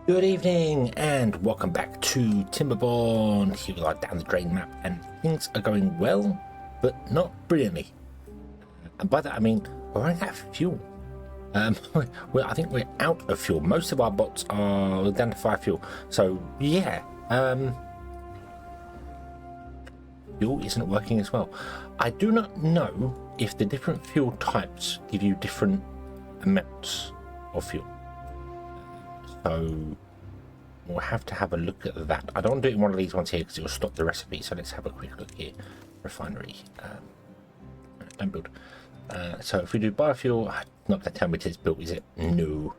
Good evening and welcome back to Timberborn. Here we are down the drain map and things are going well, but not brilliantly. And by that I mean we're running out of fuel. I think we're out of fuel. Most of our bots are down to 5 fuel. So yeah, fuel isn't working as well. I do not know if the different fuel types give you different amounts of fuel. So we'll have to have a look at that. I don't want to do it in one of these ones here because it will stop the recipe. So let's have a quick look here. Refinery. Don't build. So if we do biofuel, not going to tell me it's built, is it? No.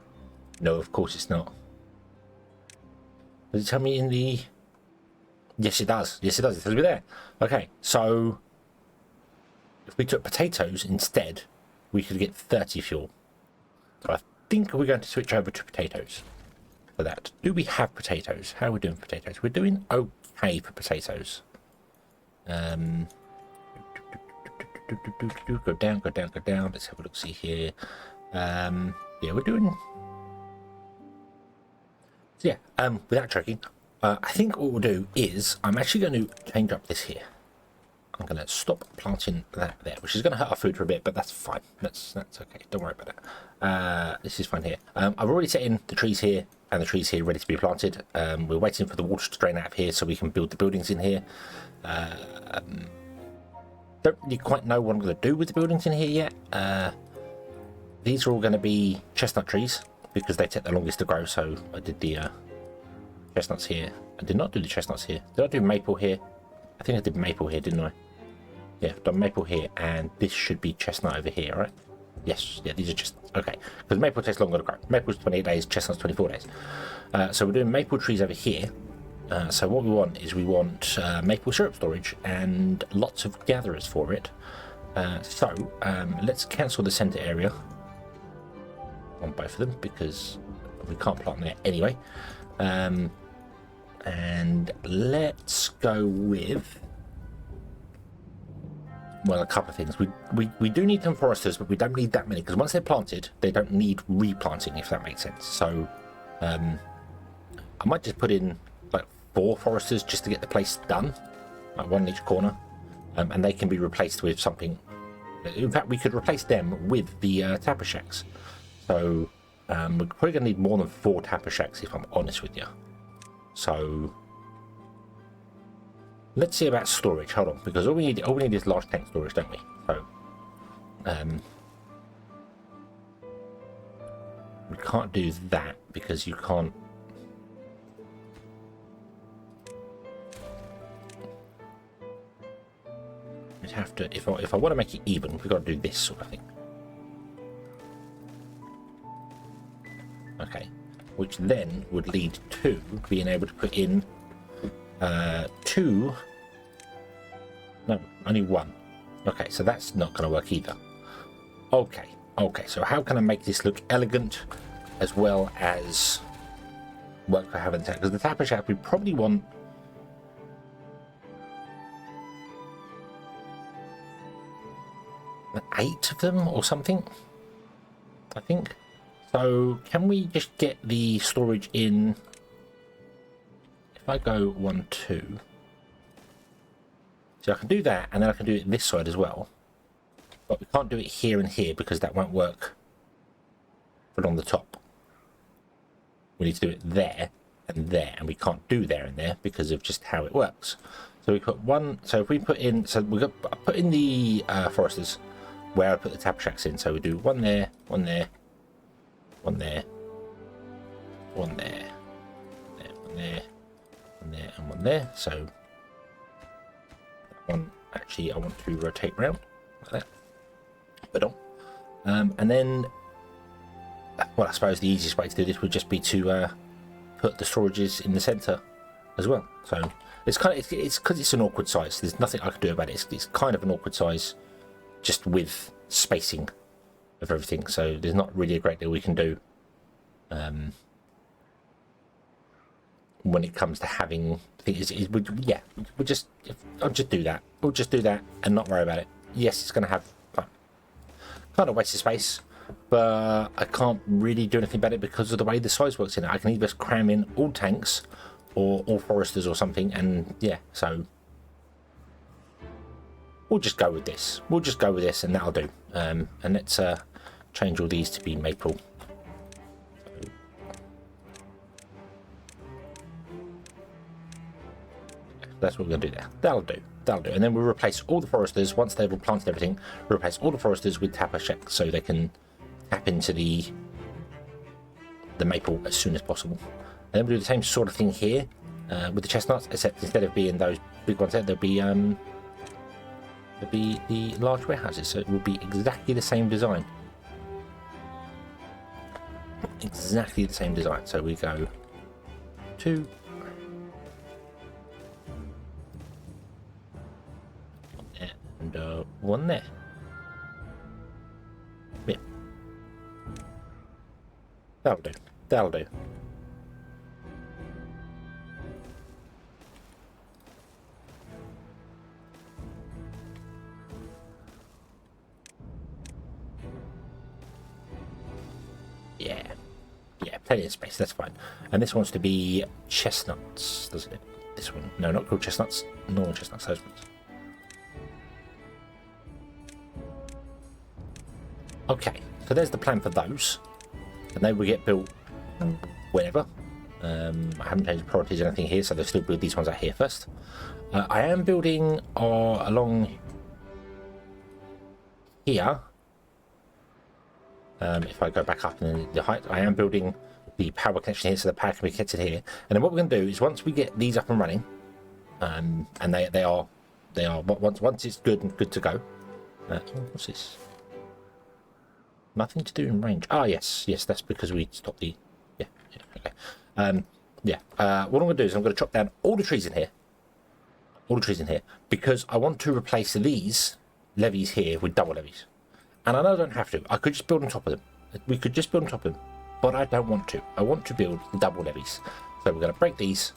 No, of course it's not. Does it tell me in the... Yes, it does. Yes, it does. It tells me there. Okay, so if we took potatoes instead, we could get 30 fuel. So I think we're going to switch over to potatoes. For that, do we have potatoes? How are we doing for potatoes? We're doing okay for potatoes. Go down, go down, go down. Let's have a look. See here. Yeah, we're doing. So yeah. Without tracking, I think what we'll do is I'm actually going to change up this here. I'm going to stop planting that there, which is going to hurt our food for a bit, but that's fine. That's okay. Don't worry about it. This is fine here. I've already set in the trees here and the trees here ready to be planted. We're waiting for the water to drain out of here so we can build the buildings in here. Don't really quite know what I'm going to do with the buildings in here yet. These are all going to be chestnut trees because they take the longest to grow. So I did the chestnuts here. I did not do the chestnuts here. Did I do maple here? I think I did maple here, didn't I? Yeah, I've done maple here, and this should be chestnut over here, right? Yes, yeah, these are chestnuts. Okay, because maple takes longer to grow. Maple's 28 days, chestnut's 24 days. So we're doing maple trees over here. So what we want is we want maple syrup storage and lots of gatherers for it. Let's cancel the center area on both of them because we can't plant there anyway. And let's go with, well, a couple of things. We do need some foresters, but we don't need that many because once they're planted, they don't need replanting, if that makes sense. So I might just put in like 4 foresters just to get the place done, like 1 in each corner, and they can be replaced with something. In fact, we could replace them with the tapper shacks. So we're probably going to need more than 4 tapper shacks, if I'm honest with you. So let's see about storage. Hold on, because all we need is large tank storage, don't we? So we can't do that because you can't. We'd have to, if I want to make it even, we've got to do this sort of thing. Okay. Which then would lead to being able to put in 2. No, only 1. Okay, so that's not going to work either. Okay, so how can I make this look elegant as well as work for having that? Because the tapper shack, we probably want 8 of them or something, I think. So can we just get the storage in? If I go 1, 2, so I can do that, and then I can do it this side as well. But we can't do it here and here because that won't work for on the top. We need to do it there, and we can't do there and there because of just how it works. So we put 1. So if we put in, so we put in the foresters where I put the tapper shacks in. So we do 1 there, 1 there. 1 there, 1 there, 1 there, 1 there, and 1 there. So that one actually I want to rotate round like that. But and then, well, I suppose the easiest way to do this would just be to put the storages in the center as well. So it's kind of it's because it's an awkward size. There's nothing I can do about it. It's kind of an awkward size, just with spacing of everything, so there's not really a great deal we can do when it comes to having things. I'll just do that. We'll just do that and not worry about it. Yes, it's going to have kind of waste of space, but I can't really do anything about it because of the way the size works in it. I can either cram in all tanks or all foresters or something, and yeah, so we'll just go with this. We'll just go with this, and that'll do. And let's change all these to be maple. That's what we're going to do there. That'll do. That'll do. And then we'll replace all the foresters, once they've planted everything, we'll replace all the foresters with tapper checks so they can tap into the maple as soon as possible. And then we'll do the same sort of thing here with the chestnuts, except instead of being those big ones there, there'll be the large warehouses. So it will be exactly the same design. Exactly the same design. So we go 2. And 1 there. Yeah. That'll do. That'll do. Yeah. Yeah, plenty of space, that's fine. And this wants to be chestnuts, doesn't it? This one. No, not called chestnuts. Normal chestnuts, those ones. Okay, so there's the plan for those, and they will get built wherever. I haven't changed priorities or anything here, so they'll still build these ones out here first. I am building along here. If I go back up in the height, I am building the power connection here, so the power can be connected here. And then what we're going to do is once we get these up and running, and they are once it's good and good to go. What's this? Nothing to do in range. Ah, yes, that's because we stopped the... Yeah, okay. What I'm going to do is I'm going to chop down all the trees in here. All the trees in here. Because I want to replace these levees here with double levees. And I know I don't have to. I could just build on top of them. We could just build on top of them. But I don't want to. I want to build the double levees. So we're going to break these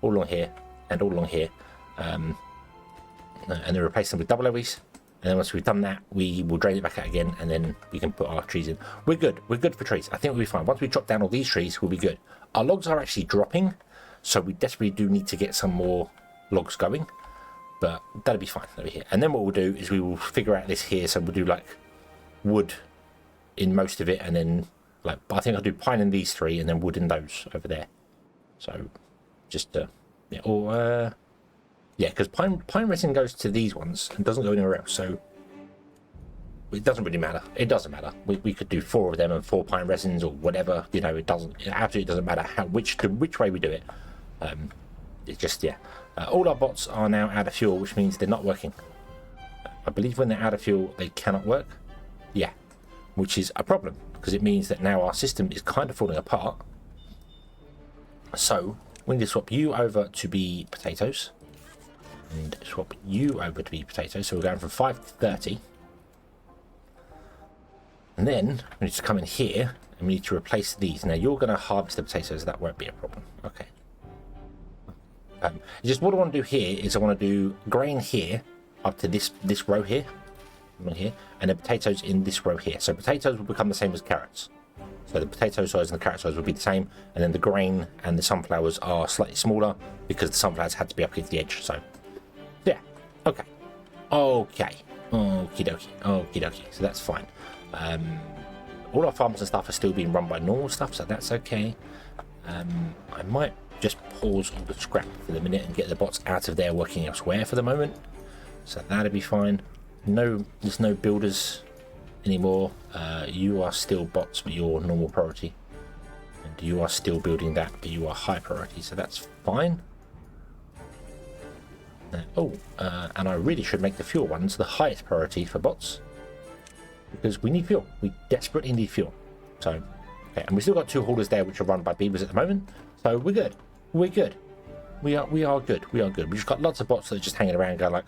all along here and all along here. And then replace them with double levees. And then once we've done that, we will drain it back out again, and then we can put our trees in. We're good. We're good for trees. I think we'll be fine. Once we chop down all these trees, we'll be good. Our logs are actually dropping, so we desperately do need to get some more logs going. But that'll be fine over here. And then what we'll do is we will figure out this here. So we'll do like wood in most of it, and then like I think I'll do pine in these 3, and then wood in those over there. So just yeah, or yeah, because pine resin goes to these ones and doesn't go anywhere else, so it doesn't really matter. It doesn't matter. We could do 4 of them and 4 pine resins or whatever. You know, it absolutely doesn't matter which way we do it. It's just yeah. All our bots are now out of fuel, which means they're not working. I believe when they're out of fuel, they cannot work. Yeah, which is a problem because it means that now our system is kind of falling apart. So we need to swap you over to be potatoes. And swap you over to be potatoes. So we're going from 5 to 30. And then we need to come in here and we need to replace these. Now you're going to harvest the potatoes. That won't be a problem. Okay. Just what I want to do here is I want to do grain here up to this row here, and then potatoes in this row here. So potatoes will become the same as carrots. So the potato size and the carrot size will be the same, and then the grain and the sunflowers are slightly smaller because the sunflowers had to be up against the edge. So yeah, okay, okie dokie. So that's fine. All our farms and stuff are still being run by normal stuff, so that's okay. I might just pause all the scrap for the minute and get the bots out of there working elsewhere for the moment. So that'll be fine. No, there's no builders anymore. You are still bots, but you're normal priority. And you are still building that, but you are high priority, so that's fine. And I really should make the fuel ones the highest priority for bots. Because we need fuel. We desperately need fuel. So, okay, and we've still got 2 haulers there which are run by beavers at the moment. So we're good. We're good. We are good. We are good. We just got lots of bots that are just hanging around going like,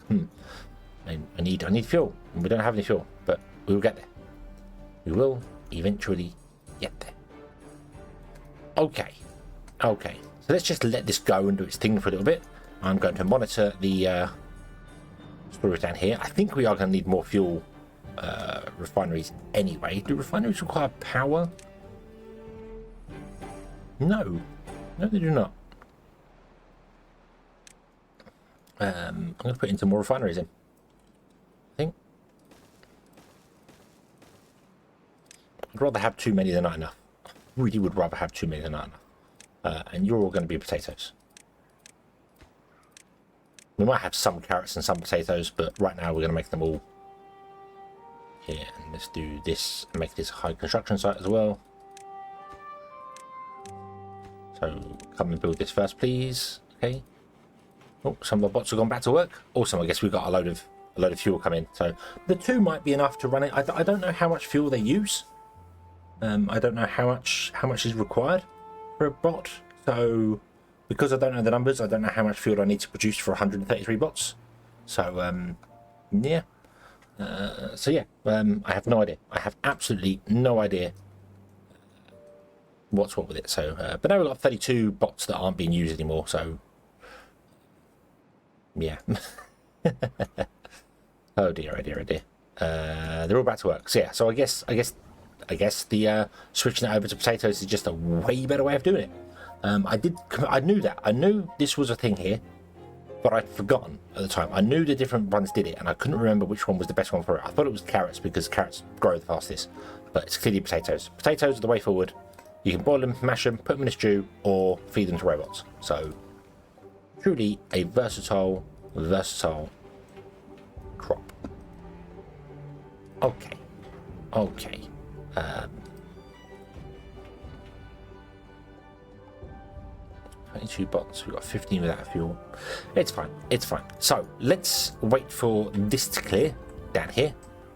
I need fuel. And we don't have any fuel, but we will get there. We will eventually get there. Okay. So let's just let this go and do its thing for a little bit. I'm going to monitor the storage down here. I think we are going to need more fuel refineries anyway. Do refineries require power? No. No, they do not. I'm going to put in some more refineries in. I think. I'd rather have too many than not enough. I really would rather have too many than not enough. And you're all going to be potatoes. We might have some carrots and some potatoes, but right now we're going to make them all here. And let's do this and make this a high construction site as well. So come and build this first, please. Okay. Oh, some of the bots have gone back to work. Awesome. I guess we've got a load of fuel coming. So the 2 might be enough to run it. I don't know how much fuel they use. I don't know how much is required for a bot. So because I don't know the numbers, I don't know how much fuel I need to produce for 133 bots. So yeah. I have no idea. I have absolutely no idea what's what with it. So but now we've got 32 bots that aren't being used anymore. So yeah. Oh dear, oh dear, oh dear. They're all back to work. So yeah. So I guess the switching it over to potatoes is just a way better way of doing it. I knew that. I knew this was a thing here, but I'd forgotten at the time. I knew the different ones did it, and I couldn't remember which one was the best one for it. I thought it was carrots because carrots grow the fastest, but it's clearly potatoes. Potatoes are the way forward. You can boil them, mash them, put them in a stew, or feed them to robots. So truly a versatile crop. Okay. 22 bots. We've got 15 without fuel. It's fine. So let's wait for this to clear down here.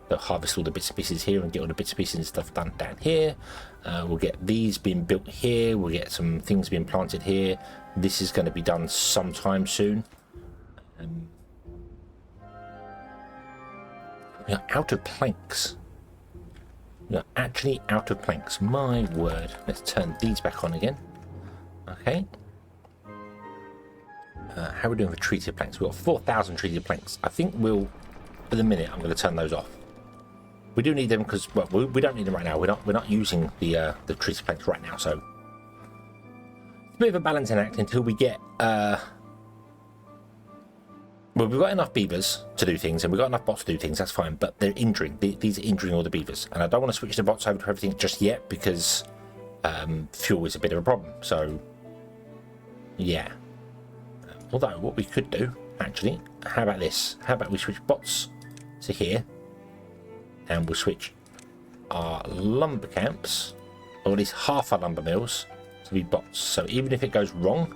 They'll harvest all the bits and pieces here and get all the bits and pieces and stuff done down here. We'll get these being built here. We'll get some things being planted here. This is going to be done sometime soon. We are out of planks. We are actually out of planks. My word. Let's turn these back on again. Okay. How are we doing for treated planks? We've got 4,000 treated planks. I think we'll, for the minute, I'm going to turn those off. We do need them because, well, we don't need them right now. We're not using the treated planks right now, so it's a bit of a balancing act until we get. Well, we've got enough beavers to do things, and we've got enough bots to do things. That's fine, but they're injuring. These are injuring all the beavers, and I don't want to switch the bots over to everything just yet because fuel is a bit of a problem. So, yeah. Although what we could do, actually, how about this? How about we switch bots to here, and we'll switch our lumber camps, or at least half our lumber mills, to be bots. So even if it goes wrong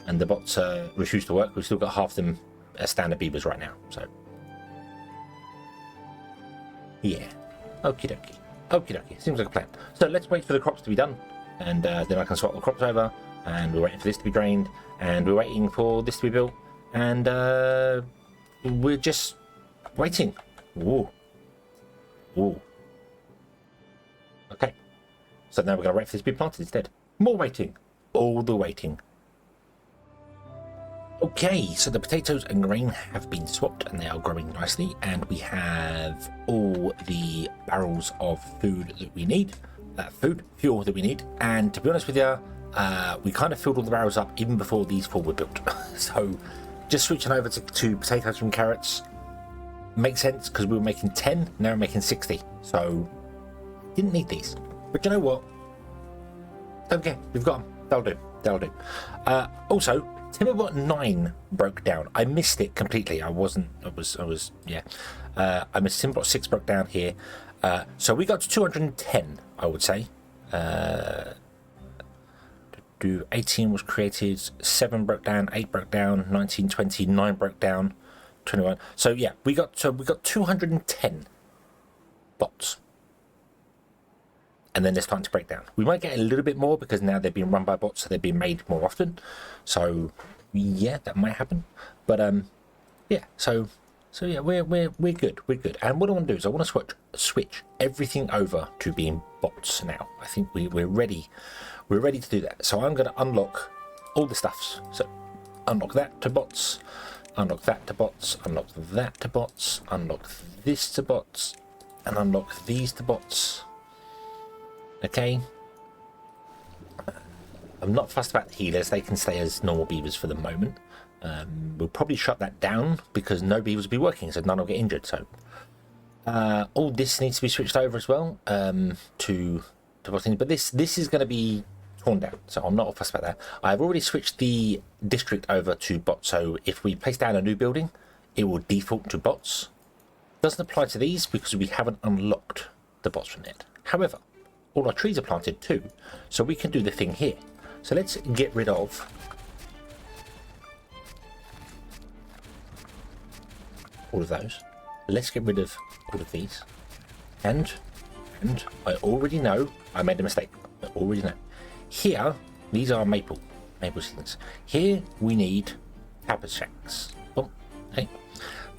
and the bots refuse to work, we've still got half them as standard beavers right now. So yeah, okie dokie. Seems like a plan. So let's wait for the crops to be done, and then I can swap the crops over. And we're waiting for this to be drained, and we're waiting for this to be built, and we're just waiting. Ooh. Okay. So now we're going to wait for this to be planted instead. More waiting. All the waiting. Okay, so the potatoes and grain have been swapped, and they are growing nicely, and we have all the barrels of food that we need. Fuel that we need, and to be honest with you, we kind of filled all the barrels up even before these 4 were built. So just switching over to potatoes from carrots makes sense because we were making 10, now we're making 60. So didn't need these. But you know what? Don't care. We've got them. They'll do. Also, Timberborn 9 broke down. I missed it completely. I missed Timberborn 6 broke down here. So we got to 210, I would say. 18 was created, 7 broke down, 8 broke down, 19, 20, 9 broke down, 21. So yeah, we got 210 bots. And then they're starting to break down. We might get a little bit more because now they're being run by bots, so they're being made more often. So yeah, that might happen. But yeah, so yeah, we're good. We're good. And what I want to do is I want to switch everything over to being bots now. I think we're ready. We're ready to do that. So I'm going to unlock all the stuffs. So unlock that to bots, unlock that to bots, unlock that to bots, unlock this to bots, and unlock these to bots. Okay. I'm not fussed about the healers. They can stay as normal beavers for the moment. We'll probably shut that down because no beavers will be working, so none will get injured. So all this needs to be switched over as well to bots. But this is going to be torn down, so I'm not fussed about that. I've already switched the district over to bots, so if we place down a new building, it will default to bots. Doesn't apply to these because we haven't unlocked the bots from it. However, all our trees are planted too, so we can do the thing here. So let's get rid of all of those. Let's get rid of all of these. And I already know I made a mistake. I already know. Here, these are maple seedlings. Here we need tapper shacks. Oh, okay.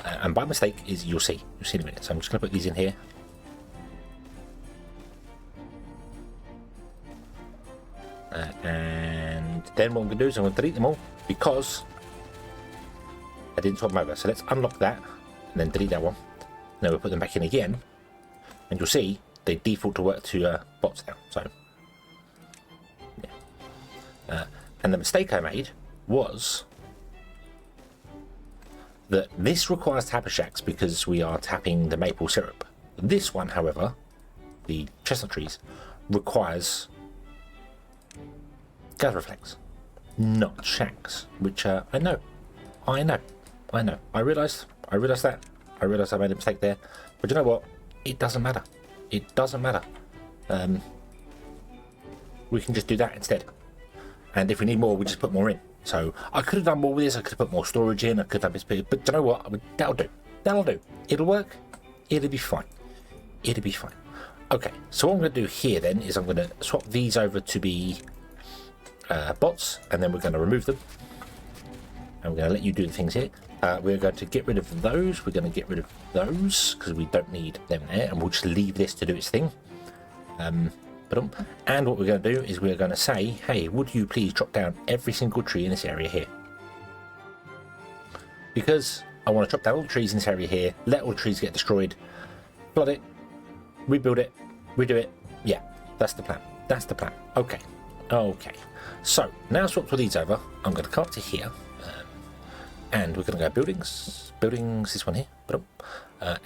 And by mistake is you'll see in a minute. So I'm just going to put these in here. And then what I'm going to do is I'm going to delete them all because I didn't swap them over. So let's unlock that and then delete that one. Now we'll put them back in again, and you'll see they default to work to bots now. So yeah. And the mistake I made was that this requires tapper shacks because we are tapping the maple syrup. This one, however, the chestnut trees, requires gas reflex, not shacks, which I know. I realised that. I realised I made a mistake there. But you know what? It doesn't matter. It doesn't matter. We can just do that instead. And if we need more, we just put more in. So I could have done more with this. I could have put more storage in. I could have this bit. But you know what? That'll do. That'll do. It'll work. It'll be fine. It'll be fine. Okay. So what I'm going to do here then is I'm going to swap these over to be bots, and then we're going to remove them. And we're going to let you do the things here. We're going to get rid of those. We're going to get rid of those because we don't need them there, and we'll just leave this to do its thing. And what we're going to do is we're going to say, hey, would you please drop down every single tree in this area here? Because I want to drop down all the trees in this area here, let all the trees get destroyed, flood it, rebuild it, redo it. Yeah, that's the plan. That's the plan. Okay. Okay. So now swap all these over. I'm going to come up to here. And we're going to go buildings, this one here,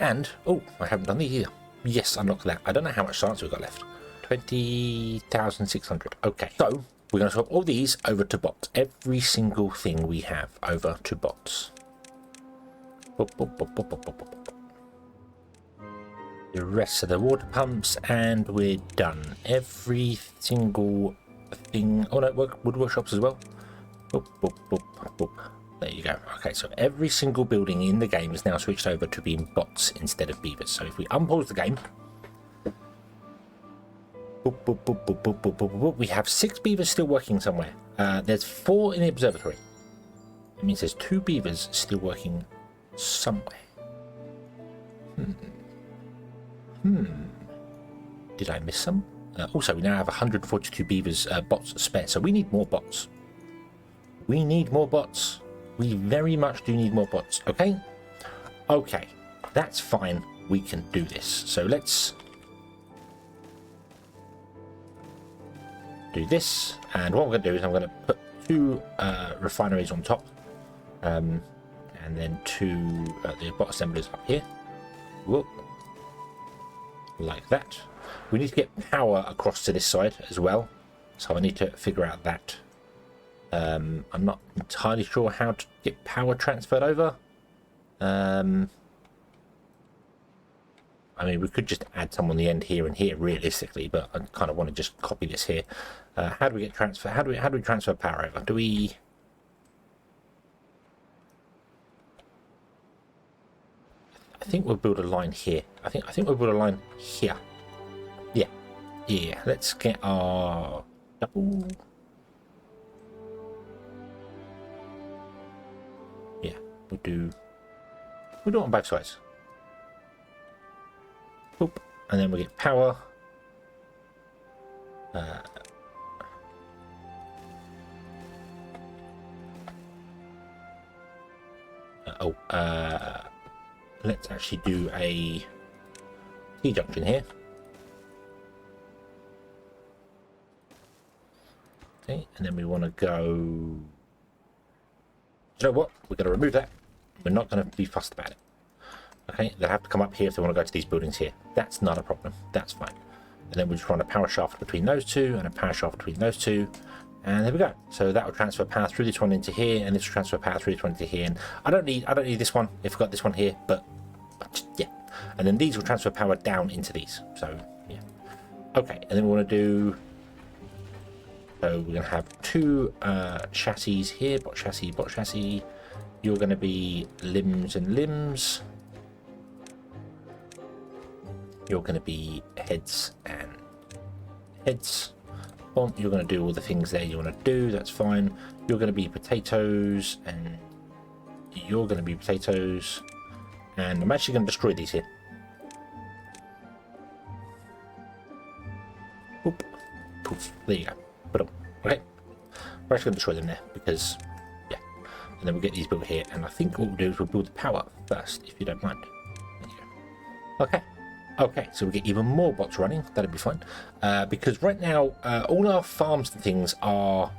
and, oh, I haven't done these either. Yes, unlock that. I don't know how much science we've got left. 20,600. Okay, so we're going to swap all these over to bots. Every single thing we have over to bots. The rest of the water pumps, and we're done. Every single thing. Oh no, wood workshops as well. There you go. Okay, so every single building in the game is now switched over to being bots instead of beavers. So if we unpause the game, we have 6 beavers still working somewhere. There's 4 in the observatory. It means there's 2 beavers still working somewhere. Did I miss some? Also, we now have 142 beavers bots spare, so we need more bots. We need more bots. We very much do need more bots, okay? Okay, that's fine. We can do this. So let's do this. And what I'm going to do is I'm going to put 2 refineries on top. And then 2 the bot assemblers up here. Whoop. Like that. We need to get power across to this side as well. So I need to figure out that. I'm not entirely sure how to get power transferred over. I mean, we could just add some on the end here and here, realistically, but I kind of want to just copy this here. How do we get transfer? How do we transfer power over? Do we? I think we'll build a line here. I think we'll build a line here. Yeah. Let's get our double. We'll do it on both sides. Boop. And then we get power. Let's actually do a T-junction here. Okay, and then we want to go... You know what? We're going to remove that. We're not going to be fussed about it. Okay, they'll have to come up here if they want to go to these buildings here. That's not a problem. That's fine. And then we just run a power shaft between those two and a power shaft between those two. And there we go. So that will transfer power through this one into here, and this will transfer power through this one into here. And I don't need this one if I've got this one here, but yeah. And then these will transfer power down into these. So yeah. Okay, and then we want to do... So we're going to have two chassis here, bot chassis. You're going to be limbs and limbs. You're going to be heads and heads. Well, you're going to do all the things there you want to do. That's fine. You're going to be potatoes, and you're going to be potatoes. And I'm actually going to destroy these here. Oop. Poof. There you go. Put them. Okay. We're actually going to destroy them there because, yeah. And then we'll get these built here. And I think what we'll do is we'll build the power first, if you don't mind. There you go. Okay. Okay, so we get even more bots running. That'll be fine. Because right now, all our farms and things are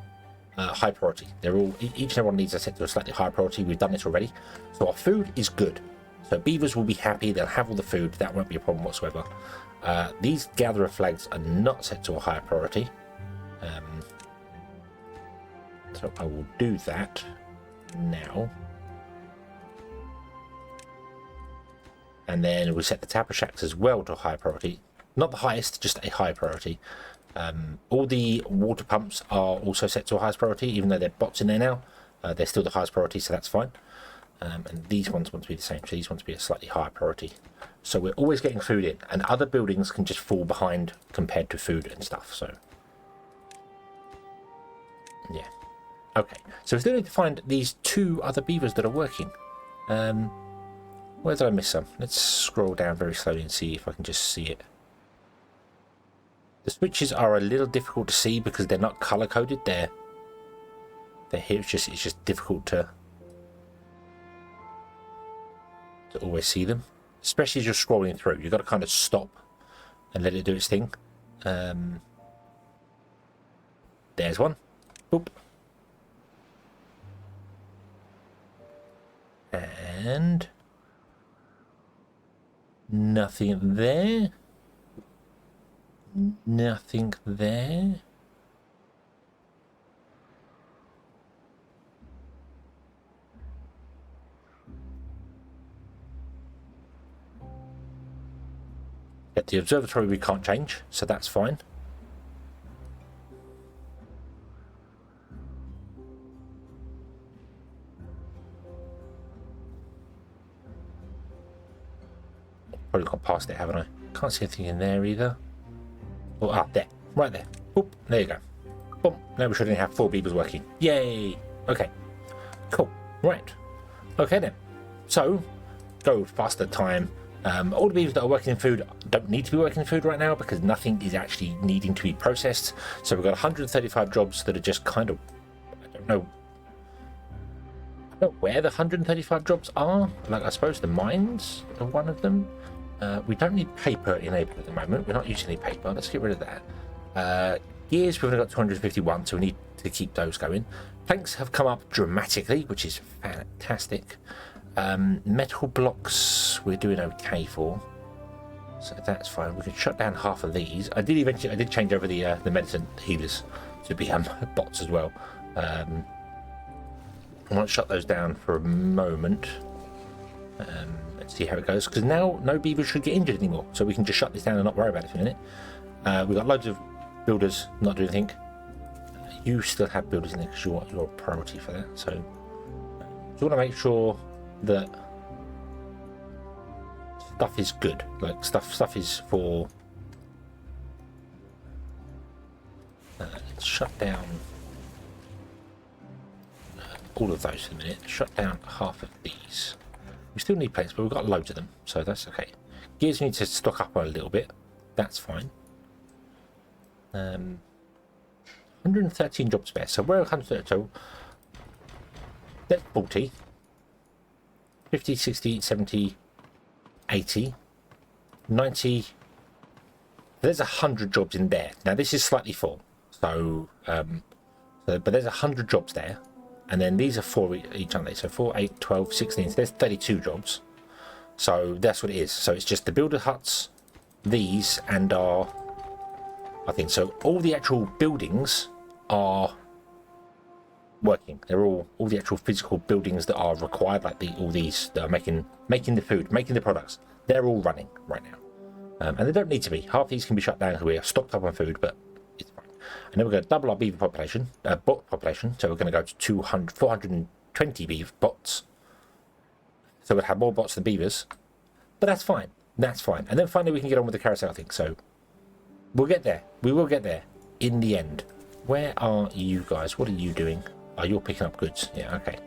high priority. They're all, each and every one needs a set to a slightly higher priority. We've done this already. So our food is good. So beavers will be happy. They'll have all the food. That won't be a problem whatsoever. These gatherer flags are not set to a higher priority. So I will do that now. And then we'll set the tapper shacks as well to a high priority. Not the highest, just a high priority. All the water pumps are also set to a highest priority, even though they're bots in there now. They're still the highest priority, so that's fine. And these ones want to be the same, so these want to be a slightly higher priority. So we're always getting food in, and other buildings can just fall behind compared to food and stuff, so... Yeah. Okay, so we still need to find these two other beavers that are working. Where did I miss some? Let's scroll down very slowly and see if I can just see it. The switches are a little difficult to see because they're not color coded. They're here. It's just difficult to always see them, especially as you're scrolling through. You've got to kind of stop and let it do its thing. There's one. Boop. And nothing there. Nothing there. At the observatory we can't change, so that's fine. Probably got past it, haven't I? Can't see anything in there either. Oh, there. Right there. Oop, there you go. Boom. Now we should only have 4 beavers working. Yay! Okay. Cool. Right. Okay then. So, go faster time. All the beavers that are working in food don't need to be working in food right now because nothing is actually needing to be processed. So we've got 135 jobs that are just kind of... I don't know where the 135 jobs are. Like, I suppose the mines are one of them. We don't need paper enabled at the moment. We're not using any paper. Let's get rid of that. Gears, we've only got 251, so we need to keep those going. Planks have come up dramatically, which is fantastic. Metal blocks, we're doing okay for. So that's fine. We can shut down half of these. I did change over the medicine healers to be bots as well. I might shut those down for a moment. Let's see how it goes, because now no beavers should get injured anymore, so we can just shut this down and not worry about it for a minute. We've got loads of builders not doing anything. You still have builders in there because you're a priority for that, so you want to make sure that stuff is good, like stuff is for... let's shut down all of those for a minute. Shut down half of these. We still need plates, but we've got loads of them, so that's okay. Gears need to stock up a little bit. That's fine. 113 jobs spare. So we're 130. So that's 40. 50, 60, 70, 80, 90. There's 100 jobs in there. Now this is slightly full, so but there's 100 jobs there, and then these are 4 each, aren't they? So 4, 8, 12, 16. So there's 32 jobs. So that's what it is. So it's just the builder huts, these, and our, I think so. All the actual buildings are working. They're all the actual physical buildings that are required, like all these that are making the food, making the products. They're all running right now. And they don't need to be. Half these can be shut down because we are stocked up on food, but it's fine. And then we're going to double our beaver population, bot population. So we're going to go to 420 beaver bots. So we'll have more bots than beavers, but that's fine. That's fine. And then finally we can get on with the carousel thing. So we'll get there. We will get there in the end. Where are you guys? What are you doing? Oh, you're picking up goods. Yeah, okay.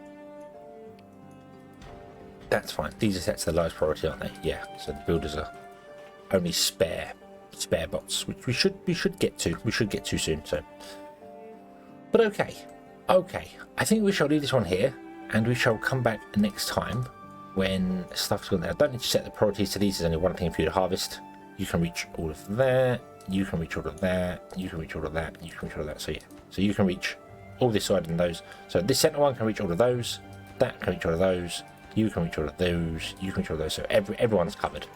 That's fine. These are set to the lowest priority, aren't they? Yeah. So the builders are only spare bots, which we should get to. We should get to soon. So, but okay. I think we shall leave this one here, and we shall come back next time when stuff's gone there. I don't need to set the priorities to these. There's only one thing for you to harvest. You can reach all of that. You can reach all of that. You can reach all of that. You can reach all of that. So yeah. So you can reach all this side and those. So this center one can reach all of those. That can reach all of those. You can reach all of those. You can reach all of those. So everyone's covered.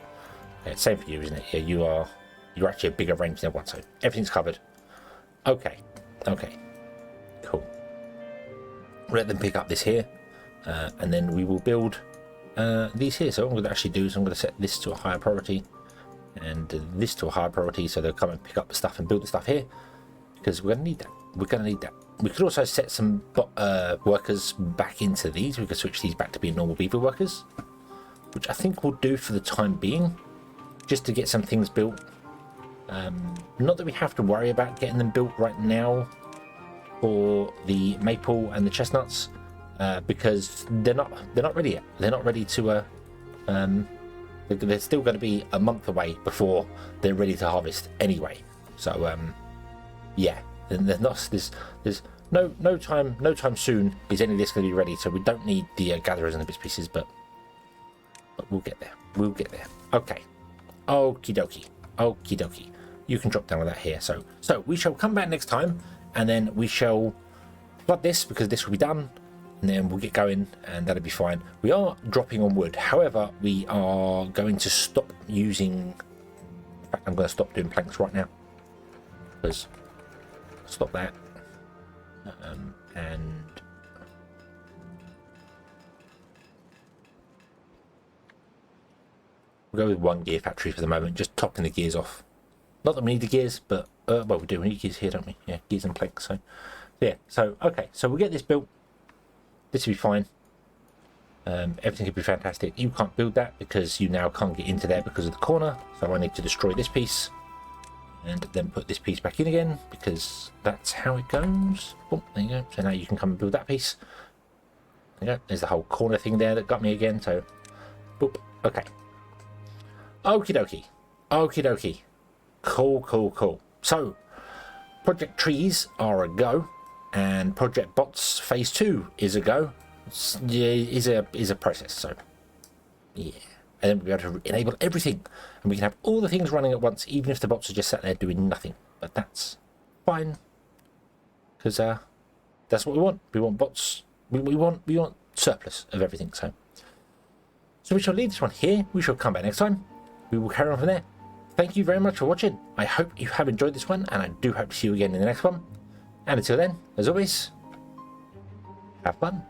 Yeah, same for you, isn't it? Yeah, you're actually a bigger range than everyone. So everything's covered. Okay. Cool. Let them pick up this here, and then we will build these here. So what I'm going to actually do is I'm going to set this to a higher priority, and this to a higher priority, so they'll come and pick up the stuff and build the stuff here, because we're going to need that. We could also set some workers back into these. We could switch these back to being normal beaver workers, which I think will do for the time being, just to get some things built. Not that we have to worry about getting them built right now for the maple and the chestnuts, because they're not ready yet. They're not ready to. They're still going to be a month away before they're ready to harvest anyway. So yeah, there's no time soon is any of this going to be ready. So we don't need the gatherers and the bits and pieces, but we'll get there. Okay. Okie dokie. You can drop down with that here. So we shall come back next time, and then we shall flood this, because this will be done, and then we'll get going, and that'll be fine. We are dropping on wood. However, we are going to stop using. In fact, I'm going to stop doing planks right now. Because stop that. And we'll go with one gear factory for the moment, just topping the gears off. Not that we need the gears, but well, we do. We need gears here, don't we? Yeah, gears and planks. So yeah. So okay. So we'll get this built. This will be fine. Everything could be fantastic. You can't build that because you now can't get into there because of the corner. So I need to destroy this piece and then put this piece back in again, because that's how it goes. Oh, there you go. So now you can come and build that piece. There you go. There's the whole corner thing there that got me again. So, boop. Okay. Okie dokie. Cool. So, Project Trees are a go, and Project Bots Phase 2 is a go. Is a process. So, yeah. And then we'll be able to enable everything, and we can have all the things running at once, even if the bots are just sat there doing nothing. But that's fine, because that's what we want. We want bots. We want surplus of everything. So we shall leave this one here. We shall come back next time. We will carry on from there. Thank you very much for watching. I hope you have enjoyed this one, and I do hope to see you again in the next one. And until then, as always, have fun.